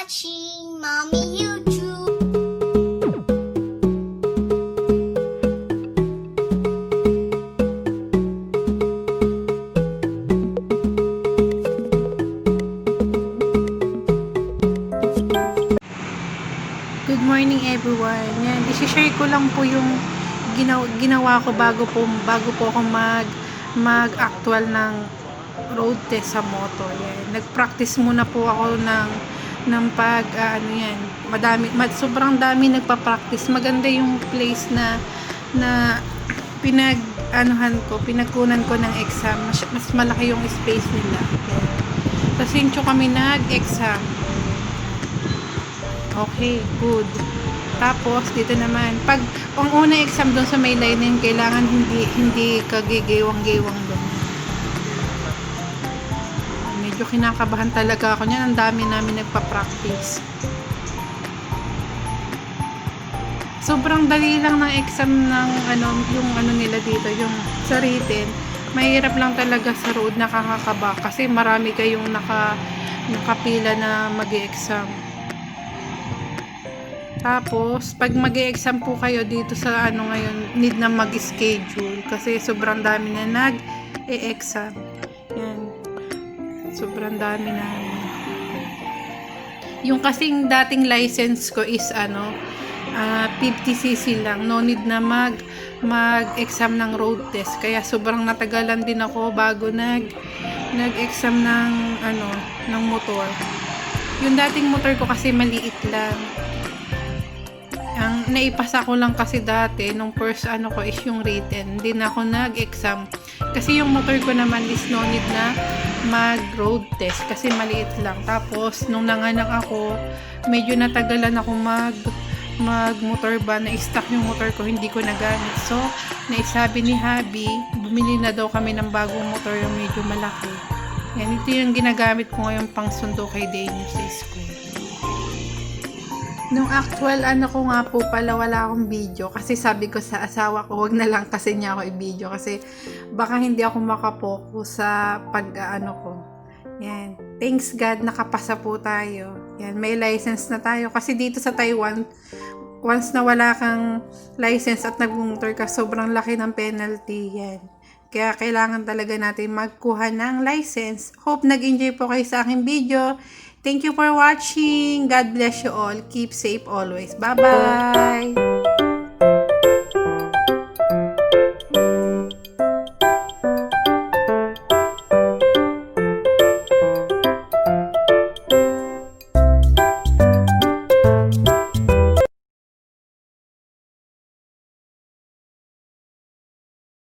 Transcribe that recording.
watching Mommy YouTube. Good morning everyone. Yan, i-share ko lang po yung ginawa ko bago po ako mag-actual ng road test sa motor. Yan. Nag-practice muna po ako ng sobrang dami nagpa-practice. Maganda yung place na pinagkunan ko ng exam. Mas malaki yung space nila. Yan. Sa Sintio kami nag-exam. Okay, good. Tapos, dito naman, pag ang una exam doon sa may lining, kailangan hindi kagigewang-gewang doon. Medyo kinakabahan talaga ako niyan. Ang dami namin nagpa-practice. Sobrang dali lang ng exam ng yung nila dito, yung sa written. Mahirap lang talaga sa road, nakakakaba kasi marami kayong nakapila na mag-e-exam. Tapos, pag mag-e-exam po kayo dito sa ngayon, need na mag-schedule kasi sobrang dami na nag-e-exam. Yan. Sobrang dami na. Yung kasing dating license ko is 50cc lang. No need na mag-exam ng road test. Kaya sobrang natagalan din ako bago nag-exam ng motor. Yung dating motor ko kasi maliit lang. Ang naipasa ko lang kasi dati nung first ko is yung written. Hindi na ako nag-exam kasi yung motor ko naman is no need na mag road test kasi maliit lang. Tapos nung nanganak ako, medyo natagalan ako mag motor ba, na-stuck yung motor ko, hindi ko nagamit. So naisabi ni Habi, bumili na daw kami ng bagong motor, yung medyo malaki. Yan, ito yung ginagamit ko ngayon pang sundo kay Daniel sa school. Nung actual ko nga po pala, wala akong video kasi sabi ko sa asawa ko, wag na lang kasi niya ako i-video kasi baka hindi ako makapokus sa ko. Yan. Thanks God, nakapasa po tayo. Yan, may license na tayo kasi dito sa Taiwan, once na wala kang license at nagmumotor ka, sobrang laki ng penalty. Yan. Kaya kailangan talaga natin magkuha ng license. Hope nag-enjoy po kayo sa aking video. Thank you for watching. God bless you all. Keep safe always. Bye-bye.